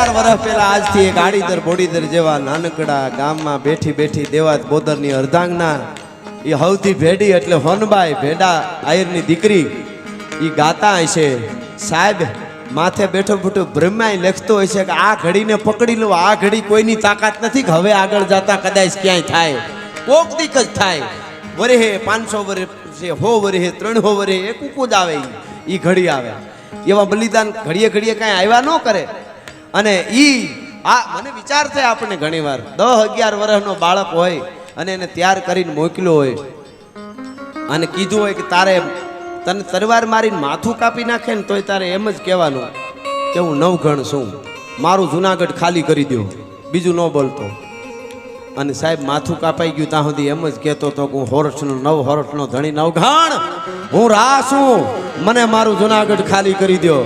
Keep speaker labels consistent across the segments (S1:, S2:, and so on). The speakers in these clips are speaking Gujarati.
S1: 11 વર્ષ પહેલા આજથી એક આડીદર બોડીદર જેવા નાનકડા ગામમાં બેઠી બેઠી દેવાત બોદરની અર્ધાંગના એ હવથી ભેડી એટલે હોનબાઈ ભેડા આયરની દીકરી એ ગાતા હશે સાહેબ માથે બેઠો બેઠો બ્રહ્માય લખતો હોય છે કે આ ઘડીને પકડી લો આ ઘડી કોઈની તાકાત નથી કે હવે આગળ જતા કદાચ ક્યાંય થાય કોક દીક જ થાય વરેહે 500 વર્ષ 100 વર્ષે 300 વર્ષે એક કુકુદ આવે એ ઘડી આવે એવા બલિદાન ઘડીએ ઘડીએ કાંઈ આવ્યા ન કરે અને મને વિચાર થાય આપણને ઘણીવાર 10-11 વર્ષનો બાળક હોય અને એને તૈયાર કરીને મોકલ્યો હોય અને કીધું હોય કે તારે તને તલવાર મારીને માથું કાપી નાખે ને તોય તારે એમ જ કહેવાનું કે હું નવઘણ છું મારું જુનાગઢ ખાલી કરી દો બીજું ન બોલતો અને સાહેબ માથું કાપાઈ ગયું ત્યાં સુધી એમ જ કહેતો હતો કે હું હોરઠનો 9 હોરઠનો ધણી નવઘણ હું રા છું મને મારું જુનાગઢ ખાલી કરી દો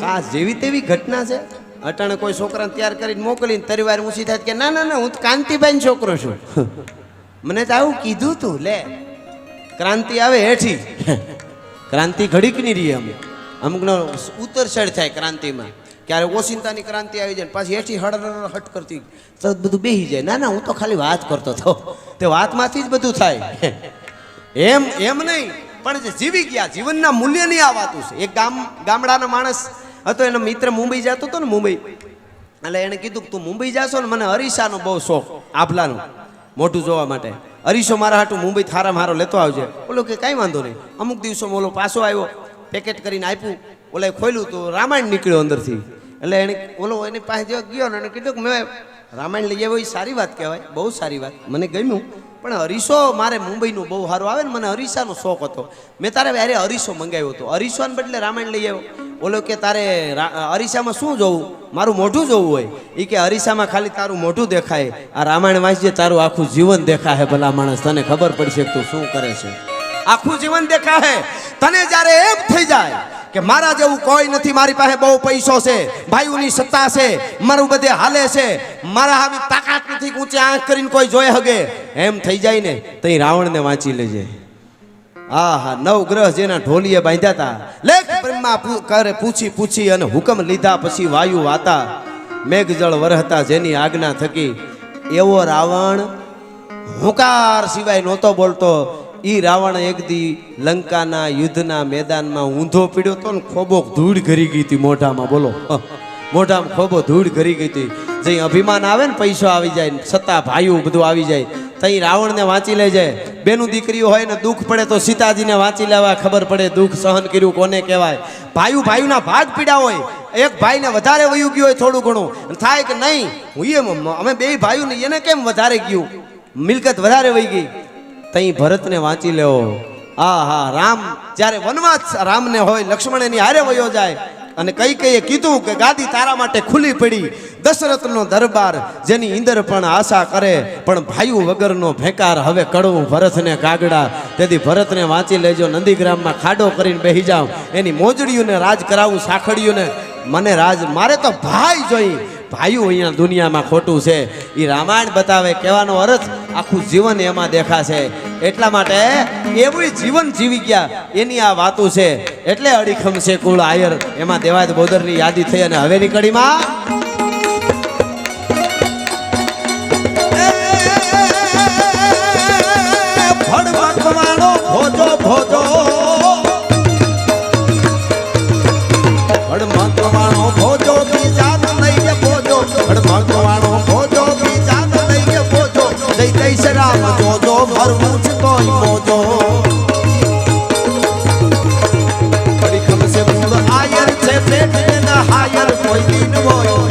S1: આ જેવી તેવી ઘટના છે અટાણે કોઈ છોકરાને તૈયાર કરીને મોકલીને તરીવાર ઊંચી થાય કે ના ના ના હું કાંતિભાઈ છોકરો છું મને તો આવું કીધું તું લે ક્રાંતિ આવે હેઠી ક્રાંતિ ઘડીક ની રહી અમુકનો ઉત્તરસેડ થાય ક્રાંતિમાં ક્યારે ઓસિંતાની ક્રાંતિ આવી જાય પાછી હેઠી હટ કરતી તો બધું બેસી જાય ના ના હું તો ખાલી વાત કરતો હતો તે વાતમાંથી જ બધું થાય એમ નહીં પણ જે જીવી ગયા જીવનના મૂલ્યની આ વાતું છે એક ગામડાનો માણસ હતો એનો મિત્ર મુંબઈ જતો હતો ને મુંબઈ એટલે એને કીધું કે તું મુંબઈ જાશો ને મને અરીસાનો બહુ શોખ આભલાનો મોઢું જોવા માટે અરીસો મારા હાટું મુંબઈ થારા મારો લેતો આવજે બોલો કે કાંઈ વાંધો નહીં અમુક દિવસોમાં ઓલો પાછો આવ્યો પેકેટ કરીને આપ્યું ઓલા ખોલ્યું તો રામાયણ નીકળ્યો અંદરથી એટલે એને ઓલો એની પાસે જેવો ગયો ને એને કીધું કે મેં રામાયણ લઈ આવ્યો એ સારી વાત કહેવાય બહુ સારી વાત મને ગમ્યું પણ અરીસો મારે મુંબઈનું બહુ સારું આવે ને મને અરીસાનો શોખ હતો મેં તારે અરે અરીસો મંગાવ્યો હતો અરીસોને બદલે રામાયણ લઈ આવ્યો ઓલો કે તારે અરીસામાં શું જોવું મારું મોઢું જોવું હોય એ કે અરીસામાં ખાલી તારું મોઢું દેખાય આ રામાયણ વાંચજે તારું આખું જીવન દેખાય ભલા માણસ તને ખબર પડશે કે તું શું કરે છે આખું જીવન દેખાય તને જ્યારે એમ થઈ જાય કે મારા જેવું કોઈ નથી મારી પાસે બહુ પૈસો છે ભાઈઓની સત્તા છે મારું બધે હાલે છે મારા હામી તાકાત નથી ઊંચી આંખ કરીને કોઈ જોઈ હગે એમ થઈ જાય ને તો રાવણને વાંચી લેજે આહા 9 ગ્રહ જેના ઢોલીએ બાંધ્યા હતા લેખ બ્રહ્મા કરે પૂછી અને હુકમ લીધા પછી વાયુ વાતા મેઘજળ વરહતા જેની આજ્ઞા થકી એવો રાવણ હુંકાર સિવાય નહોતો બોલતો ઈ રાવણ એક દી લંકાના યુદ્ધના મેદાનમાં ઊંધો પીડ્યો તો ને ખોબો ધૂળ ઘરી ગઈ હતી મોઢામાં બોલો મોઢામાં ખોબો ધૂળ ઘરી ગઈ હતી જઈ અભિમાન આવે ને પૈસો આવી જાય સત્તા ભાઈઓ બધું આવી જાય તઈ રાવણને વાંચી લે જાય બેનું દીકરીઓ હોય ને દુઃખ પડે તો સીતાજીને વાંચી લેવા ખબર પડે દુઃખ સહન કર્યું કોને કહેવાય ભાઈઓના ભાગ પીડા હોય એક ભાઈને વધારે વયું ગયું હોય થોડું ઘણું થાય કે નહીં હું અમે બે ભાઈઓને એને કેમ વધારે ગયું મિલકત વધારે વહી ગઈ તઈ ભરતને વાંચી લેવો હા રામ જ્યારે વનવાસ રામને હોય લક્ષ્મણ એની હારે વયો જાય અને કઈ કીધું કે ગાદી તારા માટે ખુલ્લી પડી દશરથનો દરબાર જેની ઇન્દર પણ આશા કરે પણ ભાઈઓ વગરનો ભેકાર હવે કડવું ભરતને કાગડા તેથી ભરતને વાંચી લેજો નંદીગ્રામમાં ખાડો કરીને બેસી જાવ એની મોજડીઓને રાજ કરાવું સાખડીઓને મને રાજ મારે તો ભાઈ જોઈ ભાઈઓ અહીંયા દુનિયામાં ખોટું છે એ રામાયણ બતાવે કહેવાનો અર્થ આખું જીવન એમાં દેખાશે એટલા માટે એવું જીવન જીવી ગયા એની આ વાતો છે એટલે અડીખમ છે કુળ આયર એમાં દેવાયત બોદરની યાદી થઈ અને હવેની કડીમાં
S2: આયર છે પેટ હાયર કોઈ દિન હોય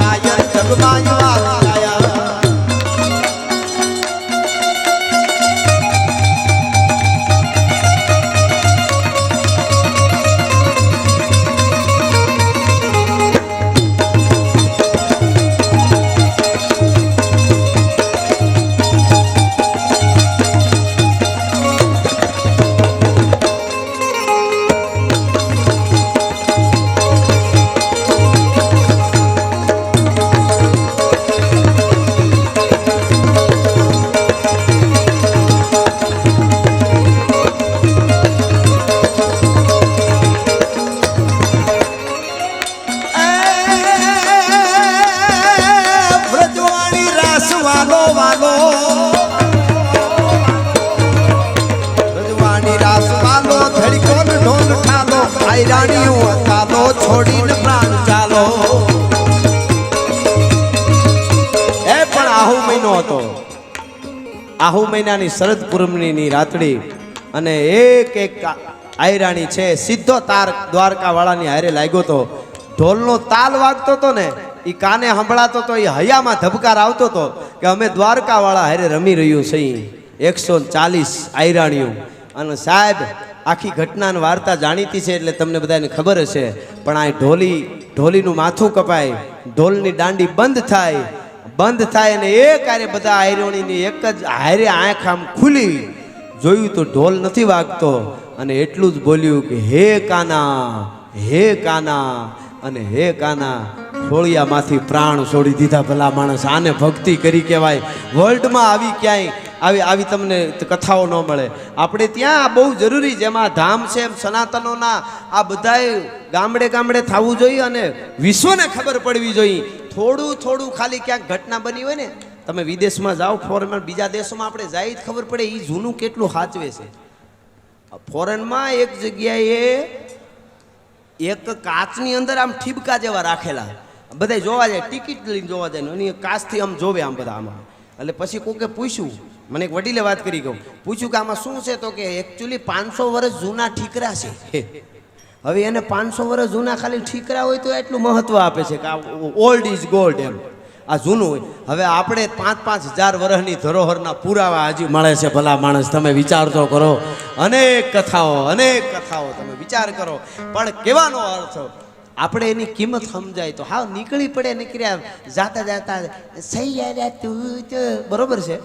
S1: ગરબાની રાસ વાલો ધડકો ઢોલ ઠાલો આયરાણીઓ ચાલો છોડીને પ્રાણ ચાલો એ પણ આહુ મહિનો હતો આહુ મહિનાની શરદ પૂર્ણિમાની રાતડી અને એક આયરાણી છે સીધો તાર દ્વારકા વાળાની હારે લાગ્યો તો ઢોલનો તાલ વાગતો તો ને ઈ કાને સંભળાતો તો એ હૈયામાં ધબકાર આવતો તો કે અમે દ્વારકા વાળા હારે રમી રહ્યું છે 140 આયરાણીઓ અને સાહેબ આખી ઘટનાની વાર્તા જાણીતી છે એટલે તમને બધાને ખબર હશે પણ આ ઢોલીનું માથું કપાય ઢોલની દાંડી બંધ થાય અને એક હારે બધા આયરાણીની એક જ હારે આંખ આમ ખુલી જોયું તો ઢોલ નથી વાગતો અને એટલું જ બોલ્યું કે હે કાના અને હે કાના ખોળિયામાંથી પ્રાણ છોડી દીધા ભલા માણસ આને ભક્તિ કરી કહેવાય વર્લ્ડમાં આવી ક્યાંય આવી તમને કથાઓ ન મળે આપણે ત્યાં બહુ જરૂરી જેમાં ધામ છે એમ સનાતનોના આ બધાએ ગામડે થવું જોઈએ અને વિશ્વને ખબર પડવી જોઈએ થોડું ખાલી ક્યાંક ઘટના બની હોય ને તમે વિદેશમાં જાઓ ફોરેનમાં બીજા દેશોમાં આપણે જાય જ ખબર પડે એ જૂનું કેટલું સાચવે છે ફોરેનમાં એક જગ્યાએ એક કાચની અંદર આમ ઠીબકા જેવા રાખેલા બધા જોવા જાય ટિકિટ લઈને જોવા જાય અને કાચથી આમ જોવે આમ બધા આમાં એટલે પછી કોકે પૂછ્યું મને એક વડીલે વાત કરી કહું પૂછ્યું કે આમાં શું છે તો કે એકચ્યુઅલી 500 વર્ષ જૂના ઠીકરા છે હવે એને 500 વર્ષ જૂના ખાલી ઠીકરા હોય તો એટલું મહત્વ આપે છે કે ઓલ્ડ ઇઝ ગોલ્ડ એમ આ જૂનું હોય હવે આપણે 5,000 વર્ષની ધરોહરના પુરાવા હજી મળે છે ભલા માણસ તમે વિચાર તો કરો અનેક કથાઓ તમે વિચાર કરો પણ કહેવાનો અર્થ આપણે એની કિંમત સમજાય તો હા નીકળ્યા જાતા સહી યાર તું તો બરોબર છે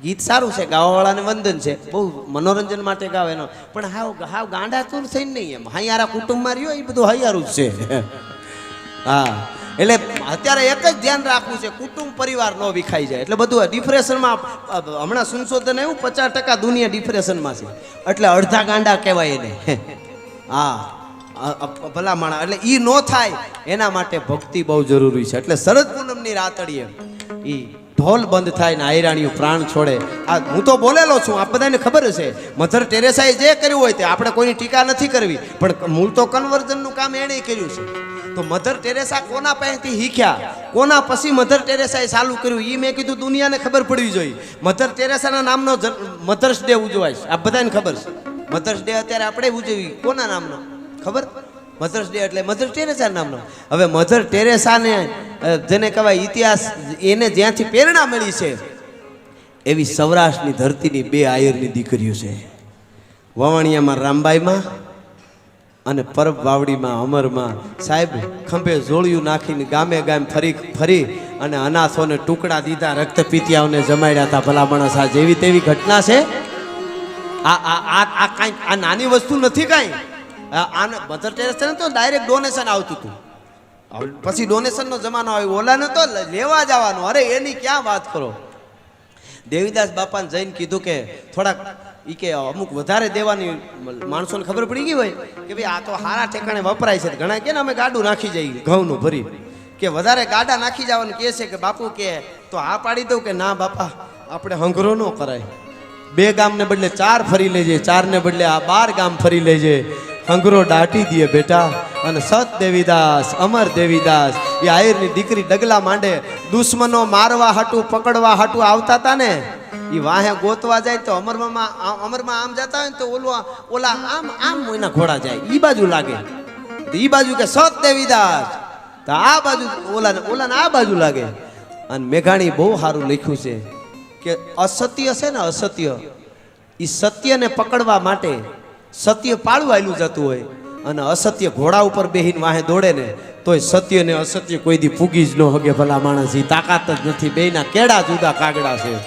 S1: ગીત સારું છે ગાવાવાળાને વંદન છે બહુ મનોરંજન માટે ગાવે એનો પણ હાવ ગાંડા તુર થઈને નહીં એમ હૈયારા કુટુંબમાં રહ્યો એ બધું હૈયારું જ છે હા એટલે અત્યારે એક જ ધ્યાન રાખવું છે કુટુંબ પરિવાર ન વિખાઈ જાય એટલે બધું ડિપ્રેશનમાં હમણાં સંશોધન એવું 50% દુનિયા ડિપ્રેશનમાં છે એટલે અડધા ગાંડા કહેવાય એને હા ભલા માણા એટલે ઈ ન થાય એના માટે ભક્તિ બહુ જરૂરી છે એટલે શરદ પૂનમની રાતડીએ ઈ ઢોલ બંધ થાય ને આયરાણીઓ પ્રાણ છોડે આ હું તો બોલેલો છું આ બધાને ખબર હશે મધર ટેરેસાએ જે કર્યું હોય તે આપણે કોઈની ટીકા નથી કરવી પણ મૂળ તો કન્વર્ઝનનું કામ એણે કર્યું છે તો મધર ટેરેસા કોના પાસેથી શીખ્યા કોના પછી મધર ટેરેસાએ ચાલુ કર્યું એ મેં કીધું દુનિયાને ખબર પડવી જોઈએ મધર ટેરેસાના નામનો મધર્સ ડે ઉજવાય છે આ બધાને ખબર છે મધર્સ ડે અત્યારે આપણે ઉજવી કોના નામનો ખબર મધર્સ ડે એટલે મધર ટેરેસા નામનો હવે મધર ટેરેસાને જેને કહેવાય ઇતિહાસ એને જ્યાંથી પ્રેરણા મળી છે એવી સૌરાષ્ટ્રની ધરતીની 2 આયરની દીકરીઓ છે વવાણિયામાં રામબાઈમાં અને પરબ વાવડીમાં અમરમાં સાહેબ ખંભે જોળિયું નાખીને ગામે ફરી અને અનાથોને ટુકડા દીધા રક્તપીતિયાઓને જમાડ્યા હતા ભલા માણસ આ જેવી તેવી ઘટના છે આ કાંઈ આ નાની વસ્તુ નથી કાંઈ આને મધર ટેરેસાને તો ડાયરેક્ટ ડોનેશન આવતું હતું પછી ડોનેશનનો જમાનો આવ્યો ઓલાને તો લેવા જવાનો અરે એની ક્યાં વાત કરો દેવીદાસ બાપાને જઈને કીધું કે થોડાક ઈ કે અમુક વધારે દેવાની માણસોને ખબર પડી ગઈ હોય કે ભાઈ આ તો હારા ઠેકાણે વપરાય છે ઘણા કે ને અમે ગાડું નાખી જઈએ ઘઉંનું ભરી કે વધારે ગાડા નાખી જવાનું કહે છે કે બાપુ કે તો આ પાડી દઉં કે ના બાપા આપણે હંગરો ન કરાય 2 ગામને બદલે 4 ફરી લેજે 4 ને બદલે આ 12 ગામ ફરી લેજે હંગરો દાટી દે બેટા અને સત દેવીદાસ અમર દેવીદાસ એ આયરની દીકરી ડગલા માંડે દુશ્મનો મારવા હાટું પકડવા હાટું આવતા હતા ને એ વાહે ગોતવા જાય તો અમરમાં આમ જતા હોય ને તો ઓલા આમ એના ઘોડા જાય ઈ બાજુ લાગે ઈ બાજુ કે સત દેવીદાસ તો આ બાજુ ઓલાને આ બાજુ લાગે અને મેઘાણી બહુ સારું લખ્યું છે કે અસત્ય છે ને અસત્ય એ સત્યને પકડવા માટે સત્ય પાળવાયેલું જતું હોય અને અસત્ય ઘોડા ઉપર બેહીને વાહે દોડે ને તોય સત્ય ને અસત્ય કોઈ દી પૂગી જ ન હગે ભલા માણસ એ તાકાત જ નથી બેયના કેડા જુદા કાગડા છે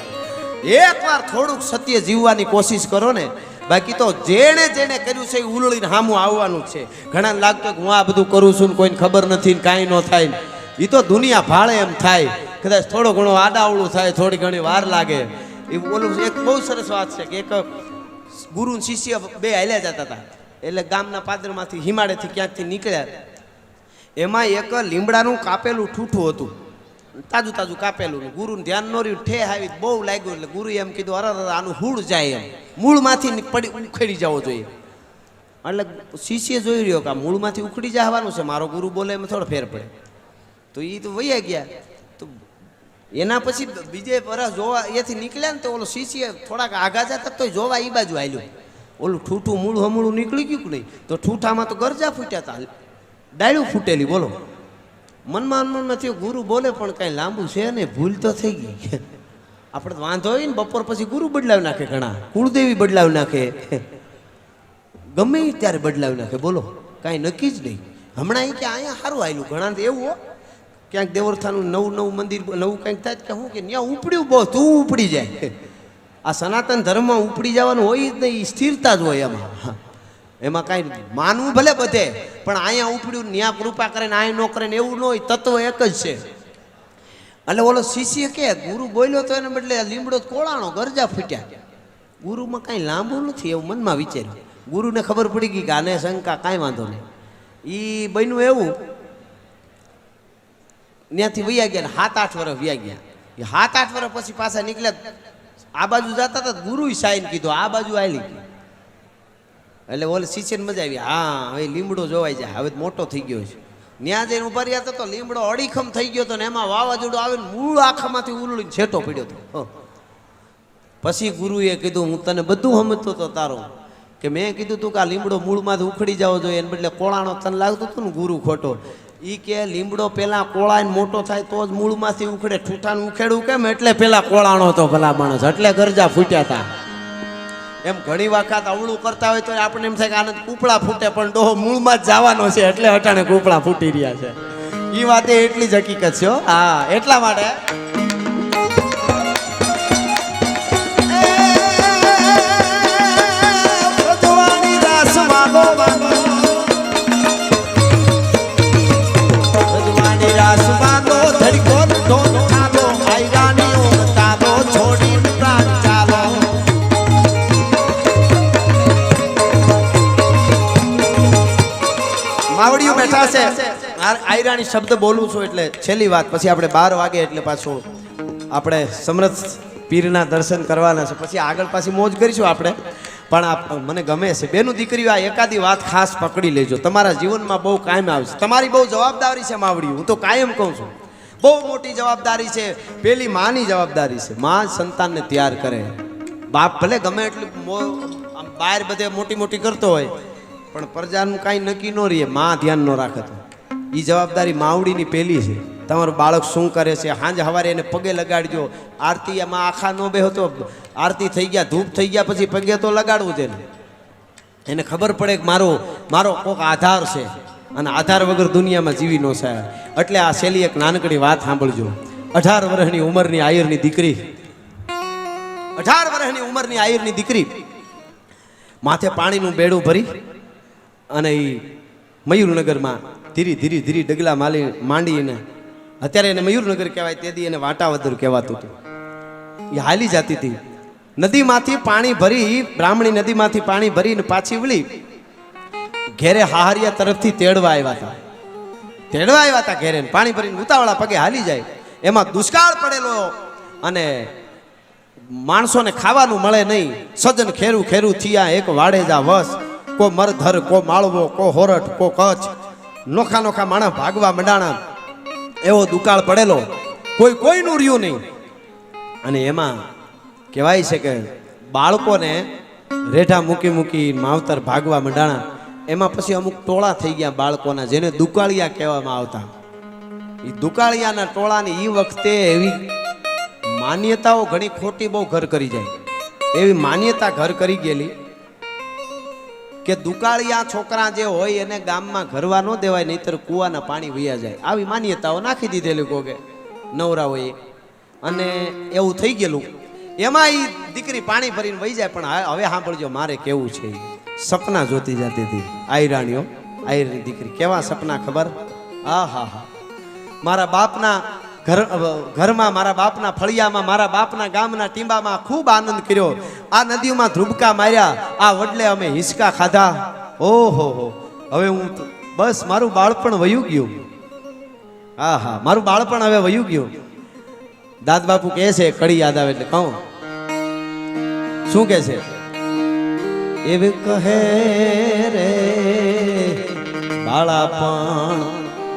S1: એકવાર થોડુંક સત્ય જીવવાની કોશિશ કરો ને બાકી તો જેણે કર્યું છે એ ઉલળીને સામું આવવાનું જ છે ઘણાને લાગતું કે હું આ બધું કરું છું ને કોઈને ખબર નથી ને કાંઈ ન થાય એ તો દુનિયા ભાળે એમ થાય કદાચ થોડો ઘણો આડાવડું થાય થોડી ઘણી વાર લાગે એ ઓલું એક બહુ સરસ વાત છે કે એક ગુરુ શિષ્ય 2 હાલ્યા જતા હતા એટલે ગામના પાદરમાંથી હિમાળેથી ક્યાંકથી નીકળ્યા એમાં એક લીમડાનું કાપેલું ઠૂઠું હતું તાજું તાજું કાપેલું. ગુરુને ધ્યાન ન રહ્યું, ઠે આવી બહુ લાગ્યું એટલે ગુરુએ એમ કીધું અરે આનું હુળ જાય એમ, મૂળમાંથી પડી ઉખેડી જવો જોઈએ. એટલે શિષ્ય જોઈ રહ્યો કે આ મૂળમાંથી ઉખડી જવાનું છે, મારો ગુરુ બોલે એમ થોડો ફેર પડે. તો એ તો વૈયા ગયા. તો એના પછી બીજે વરસ જોવા એથી નીકળ્યા ને તો ઓલો શિષ્ય થોડાક આગા જતા તો જોવા એ બાજુ આવ્યું. ઓલું ઠૂઠું મૂળ હમૂળું નીકળી ગયું કે નહીં, તો ઠૂઠામાં તો ગરજા ફૂટ્યા હતા, ડાળ્યું ફૂટેલી. બોલો, મનમાં નથી ગુરુ બોલે પણ કાંઈ લાંબુ છે ને, ભૂલ તો થઈ ગઈ. આપણે તો વાંધો હોય ને, બપોર પછી ગુરુ બદલાવી નાખે, ઘણા કુળદેવી બદલાવી નાખે, ગમે ત્યારે બદલાવી નાખે. બોલો, કાંઈ નક્કી જ નહીં. હમણાં એ કે અહીંયા સારું આવેલું, ઘણા તો એવું હો ક્યાંક દેવસ્થાનનું નવું મંદિર નવું કંઈક થાય કે શું કે ત્યાં ઉપડ્યું બહુ તું ઉપડી જાય. આ સનાતન ધર્મમાં ઉપડી જવાનું હોય જ નહીં, સ્થિરતા જ હોય એમાં. એમાં કાંઈ માનવું ભલે બધે, પણ અહીંયા ઉપડ્યું ન્યા કૃપા કરે ને અહીંયા ન કરે ને એવું ન હોય, તત્વ એક જ છે. એટલે ઓલો શિષ્ય કે ગુરુ બોલ્યો તો એને બદલે લીમડો કોળાણો, ગરજા ફૂટ્યા. ગુરુમાં કાંઈ લાંબુ નથી એવું મનમાં વિચાર્યું. ગુરુને ખબર પડી ગઈ કે આને શંકા કાંઈ વાંધો નહીં. એ બન્યું એવું, ત્યાંથી વૈયા ગયા, 7-8 વર્ષ વ્યા ગયા. એ 7-8 વર્ષ પછી પાછા નીકળ્યા, આ બાજુ જતા હતા, ગુરુ સાઈન કીધું આ બાજુ આવેલી. એટલે ઓલે શિષ્યને મજા આવી, હા હવે લીમડો જોવાઈ જાય, હવે મોટો થઈ ગયો છે. ત્યાં જઈને ઉભા રહ્યા તો લીમડો અડીખમ થઈ ગયો હતો ને એમાં વાવાઝોડું આવે ને મૂળ આખામાંથી ઉલળીને છેટો પડ્યો હતો. પછી ગુરુએ કીધું હું તને બધું સમજતો હતો તારો, કે મેં કીધું તું કે આ લીમડો મૂળમાંથી ઉખડી જવો જોઈએ, એને બદલે કોળાનો તને લાગતું હતું ને ગુરુ ખોટો. ઈ કે લીમડો પેલા કોળાને મોટો થાય તો જ મૂળમાંથી ઉખડે, ઠૂઠાનું ઉખેડવું કેમ, એટલે પેલા કોળાનો તો ભલા માણસ, એટલે ગરજા ફૂટ્યા હતા. એમ ઘણી વખત અવળું કરતા હોય તો આપણે એમ થાય કે આને કૂપડા ફૂટે, પણ ડોહો મૂળમાં જ જવાનો છે એટલે અટાણે કૂપડા ફૂટી રહ્યા છે. એ વાતે એટલી જ હકીકત છે. હા, એટલા માટે માવડીઓ બેઠા છે. આયરાણી શબ્દ બોલું છું એટલે છેલ્લી વાત, પછી આપણે 12 વાગે એટલે પાછું આપણે સમરથ પીરના દર્શન કરવાના છે, પછી આગળ પાછી મોજ કરીશું આપણે. પણ મને ગમે છે બેનું દીકરીઓ, આ એકાદી વાત ખાસ પકડી લેજો, તમારા જીવનમાં બહુ કાયમ આવશે. તમારી બહુ જવાબદારી છે માવડી, હું તો કાયમ કહું છું, બહુ મોટી જવાબદારી છે. પેલી માની જવાબદારી છે, માં સંતાનને તૈયાર કરે. બાપ ભલે ગમે એટલું બહાર બધે મોટી મોટી કરતો હોય, પણ પ્રજાનું કાંઈ નક્કી ન રહે, માં ધ્યાન ન રાખે તો એ જવાબદારી માવડીની પહેલી છે. તમારું બાળક શું કરે છે, સાંજ સવારે એને પગે લગાડજો. આરતી એમાં આખા ન બેહો તો આરતી થઈ ગયા, ધૂપ થઈ ગયા પછી પગે તો લગાડવું છે ને. એને ખબર પડે કે મારો કોક આધાર છે, અને આધાર વગર દુનિયામાં જીવી ન થાય. એટલે આ છેલ્લી એક નાનકડી વાત સાંભળજો. 18 વર્ષની ઉંમરની આયરની દીકરી, 18 વર્ષની ઉંમરની આયરની દીકરી માથે પાણીનું બેડું ભરી અને એ મયુરનગરમાં ધીરે ધીરે ડગલા માંડીને, અત્યારે એને મયુરનગર કહેવાય, તેથી એને વાટાવદર કહેવાતું હતું. એ હાલી જતી હતી, નદીમાંથી પાણી ભરી, બ્રાહ્મણી નદીમાંથી પાણી ભરીને પાછી વળી ઘેરે હાહરિયા તરફથી તેડવા આવ્યા હતા. ઘેરે પાણી ભરીને ઉતાવળા પગે હાલી જાય. એમાં દુષ્કાળ પડેલો અને માણસોને ખાવાનું મળે નહીં. સજન ખેરું ખેરું થયા એક વાડેજા વસ, કો મરધર, કો માળવો, કો હોરઠ, કો કચ્છ, નોખા નોખા માણસ ભાગવા મંડાણા. એવો દુકાળ પડેલો, કોઈનું રહ્યું નહીં. અને એમાં કહેવાય છે કે બાળકોને રેઢા મૂકી માવતર ભાગવા મંડાણા. એમાં પછી અમુક ટોળા થઈ ગયા બાળકોના, જેને દુકાળિયા કહેવામાં આવતા. એ દુકાળિયાના ટોળાની એ વખતે એવી માન્યતાઓ ઘણી ખોટી બહુ ઘર કરી જાય. એવી માન્યતા ઘર કરી ગયેલી કે દુકાળિયા છોકરા જે હોય એને ગામમાં ઘરવા ન દેવાય, નહીતર કૂવાના પાણી વયા જાય. આવી માન્યતાઓ નાખી દીધેલી કોકે નવરા હોય. અને એવું થઈ ગયેલું. એમાં એ દીકરી પાણી ભરીને વહી જાય. પણ હવે સાંભળજો, મારે કેવું છે, સપના જોતી જતી હતી આયરાણીઓ, આયરની દીકરી. કેવા સપના ખબર? હા, મારા બાપના ઘરમાં, મારા બાપના ફળિયામાં, મારા બાપના ગામના ટીંબામાં ખૂબ આનંદ કર્યો. આ નદીઓમાં ધ્રુબકા માર્યા, આ વડલે અમે હિંચકા ખાધા. ઓહો, હવે હું બસ મારું બાળપણ વયું ગયું. હા, મારું બાળપણ હવે વયું ગયું. દાદ બાપુ કહે છે કડી યાદ આવે એટલે કહું શું કહે છે એવી કહે રે બાળાપણ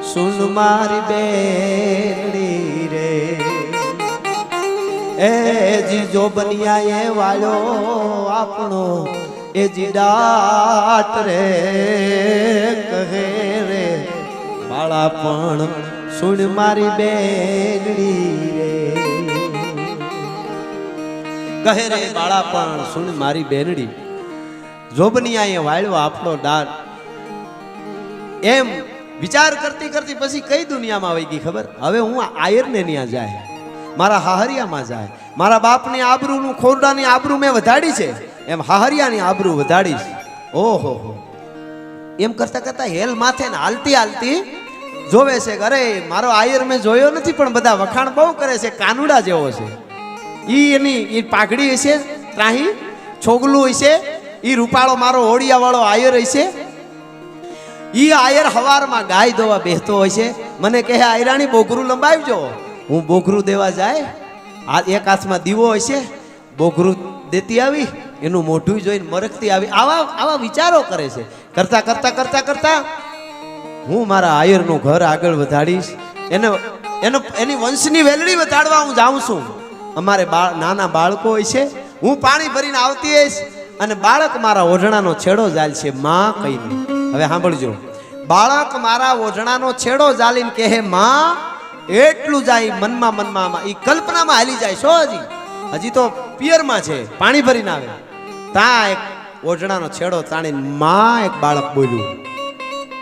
S1: સુન મારી બેડી રે એ જી જો બનિયા એ વાળો આપણો એ જી દાટ રે કહે રે બાળાપણ સુન મારી બેડી રે કહે રે બાળાપણ સુન મારી બેનડી જોબનિયાએ વાળ્યો આપણો દાંત એમ વિચાર કરતી કરતી પછી કઈ દુનિયામાં આવી ગઈ ખબર હવે હું આયરને ત્યાં જાય મારા હાહરિયામાં જાય મારા બાપની આબરૂનું ખોરડાની આબરૂ મેં વધાડી છે એમ હાહરિયાની આબરૂ વધાડીશ ઓહો એમ કરતા કરતા હેલ માથે ને હાલતી હાલતી જોવે છે કે અરે મારો આયર મેં જોયો નથી પણ બધા વખાણ બહુ કરે છે કાનુડા જેવો છે એની પાઘડી હશે ત્રાહી છોગલું હશે ઈ રૂપાળો મારો હોડિયા વાળો આયર હશે ઈ આયર હવારમાં ગાય દોવા બેસતો હોય છે મને કહે આયરાણી બોઘરું લંબાવજો હું બોઘરું દેવા જાય આ એક હાથમાં દીવો હશે બોઘરું દેતી આવી એનું મોઢું જોઈને મરકતી આવી આવા વિચારો કરે છે કરતા કરતા કરતા કરતા હું મારા આયરનું ઘર આગળ વધાડીશ એની વંશની વેલડી વધાડવા હું જાઉં છું અમારે નાના બાળકો હોય છે હું પાણી ભરીને આવતી હઈશ અને બાળક મારા ઓઢણાનો છેડો જાલ છે માં કહીને હવે સાંભળજો બાળક મારા ઓઢણાનો છેડો જાલીને કહે માં એટલું જાય મનમાં ઈ કલ્પનામાં હાલી જાય શો હજી તો પિયરમાં છે પાણી ભરીને આવે તા એક ઓઢણાનો છેડો તાણીને માં એક બાળક બોલ્યું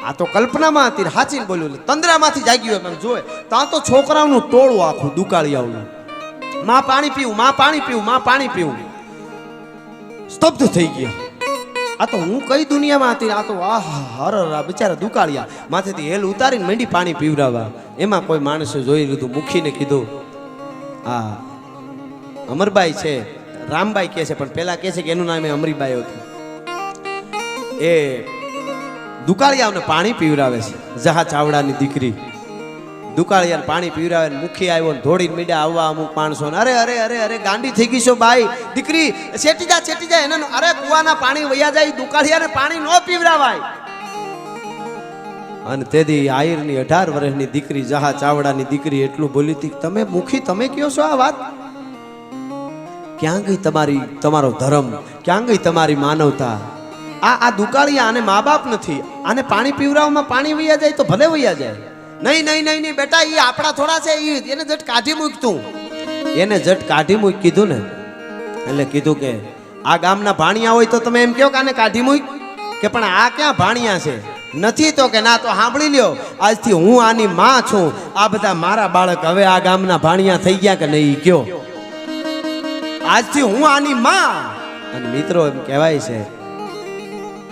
S1: આ તો કલ્પનામાં હતી હાચીને બોલ્યું તંદ્રામાંથી જાગ્યું એમ જોવે તા તો છોકરાઓનું ટોળું આખું દુકાળિયાઓનું માં પાણી પીવું માં પાણી પીવું માં પાણી પીવું સ્તબ્ધ થઈ ગયા આ તો હું કઈ દુનિયામાં હતી આ તો હર બિચારા દુકાળિયા માથેથી હેલ ઉતારીને મંડી પાણી પીવડાવવા એમાં કોઈ માણસે જોઈ લીધું મુખીને કીધું આ અમરબાઈ છે રામબાઈ કહે છે પણ પેલા કહે છે કે એનું નામ અમરીબાઈ હતું એ દુકાળિયાઓને પાણી પીવડાવે છે જહા ચાવડાની દીકરી દુકાળિયાને પાણી પીવડાવે મુખી આવ્યો ને ધોડીને મીડા આવવા અમુક માણસો અરે અરે અરે અરે ગાંડી થઈ ગઈ છો બાઈ દીકરી છેટી જા એને અરે કુવાના પાણી વયા જાય દુકાળિયાને પાણી ન પીવડાવાય અને તેથી આયરની 18 વર્ષની દીકરી જહા ચાવડાની દીકરી એટલું બોલી હતી તમે મુખી તમે કયો છો આ વાત ક્યાં ગઈ તમારો ધર્મ ક્યાં ગઈ તમારી માનવતા આ દુકાળિયા આને મા બાપ નથી આને પાણી પીવડાવવામાં પાણી વયા જાય તો ભલે વયા જાય નહીં બેટા એ આપણા થોડા છે એને જટ કાઢી મૂકતું એને જટ કાઢી મૂક કીધું ને એટલે કીધું કે આ ગામના ભાણિયા હોય તો તમે એમ કહો કે આને કાઢી મૂક કે પણ આ ક્યાં ભાણિયા છે નથી તો કે ના તો સાંભળી લ્યો આજથી હું આની માં છું આ બધા મારા બાળક હવે આ ગામના ભાણિયા થઈ ગયા કે નહીં કયો આજથી હું આની માં અને મિત્રો એમ કહેવાય છે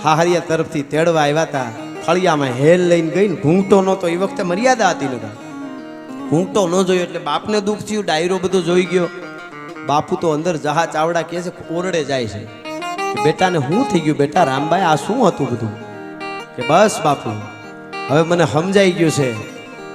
S1: હાહરિયા તરફથી તેડવા આવ્યા હતા ફળિયામાં હેલ લઈને ગઈ ને ઘૂંટો નહોતો એ વખતે મર્યાદા હતી નતા ઘૂંટો ન જોયો એટલે બાપને દુઃખ થયું ડાયરો બધો જોઈ ગયો બાપુ તો અંદર જહા ચાવડા કહે છે ઓરડે જાય છે કે બેટાને શું થઈ ગયું બેટા રામભાઈ આ શું હતું બધું કે બસ બાપુ હવે મને સમજાઈ ગયું છે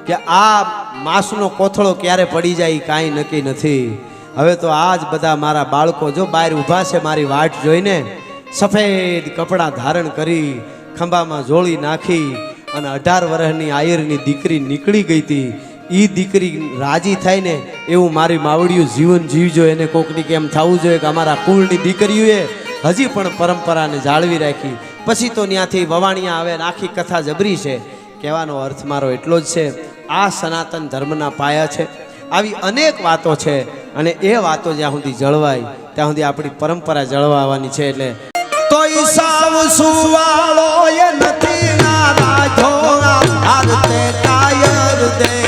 S1: કે આ માસનો કોથળો ક્યારે પડી જાય કાંઈ નક્કી નથી હવે તો આજ બધા મારા બાળકો જો બહાર ઊભા છે મારી વાટ જોઈને સફેદ કપડાં ધારણ કરી ખંભામાં જોડી નાખી અને 18 વર્ષની આયરની દીકરી નીકળી ગઈ હતી એ દીકરી રાજી થાય ને એવું મારી માવડિયું જીવન જીવજો એને કોકની કેમ થવું જોઈએ કે અમારા કુળની દીકરીઓએ હજી પણ પરંપરાને જાળવી રાખી પછી તો ત્યાંથી વવાણિયા આવે ને આખી કથા જબરી છે કહેવાનો અર્થ મારો એટલો જ છે આ સનાતન ધર્મના પાયા છે આવી અનેક વાતો છે અને એ વાતો જ્યાં સુધી જળવાય ત્યાં સુધી આપણી પરંપરા જળવાવાની છે એટલે તોય સાવ સુવાળો એ નથી ના રાજો આરતે કાયર દે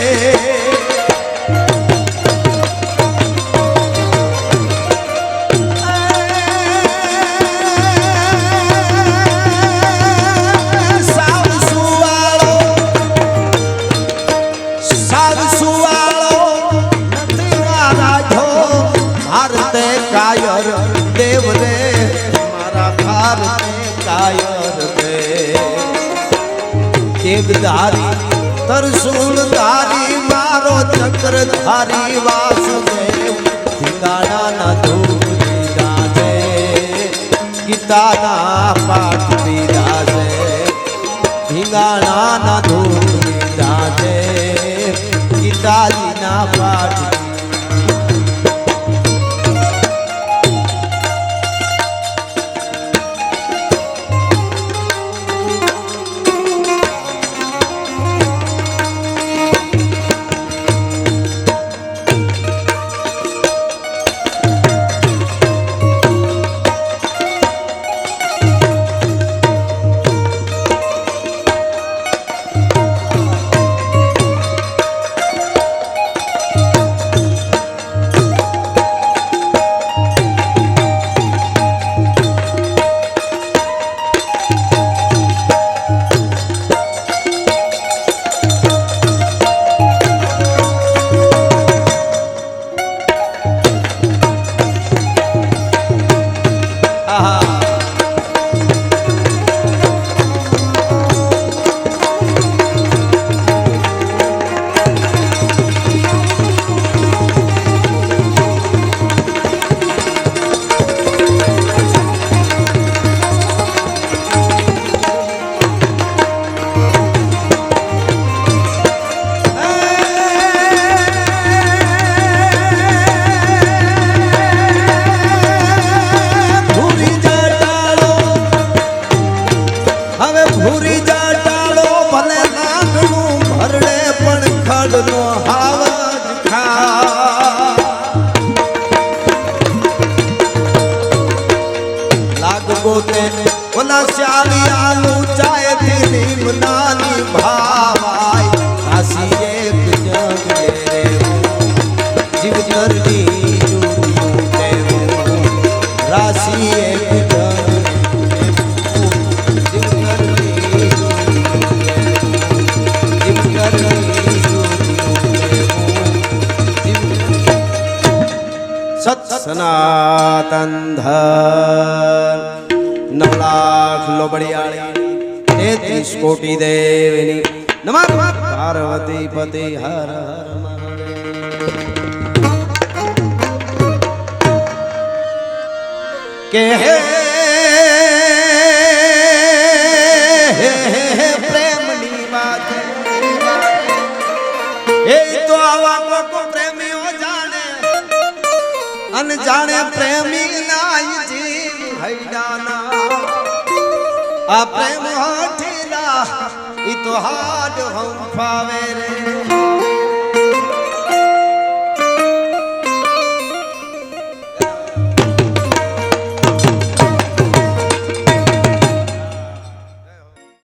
S1: કાયર દેવ રે મારા ભારતે કાયર દે તેગધારી તરસુલ ધારી માર તારો ચક્રધારી વાસુદેવ ઠિકાણાના ધૂરી ગાજે ગીતાના પાઠ બિરાજે ઠિકાણાના ધૂરી ગાજે ગીતાજીના પાઠ સનાતન ધર્મ 9 લાખ લોબડિયાળી 33 કોટી દેવની નમઃ પાર્વતી પતિ હર હર કે હે પ્રેમની વાત એ તો આવા કો પ્રેમીઓ જાણે પ્રેમી નાઈ જીવ હૈડાના આ પ્રેમ હોઠીલા ઈ તો હાડ હમ ફાવે રે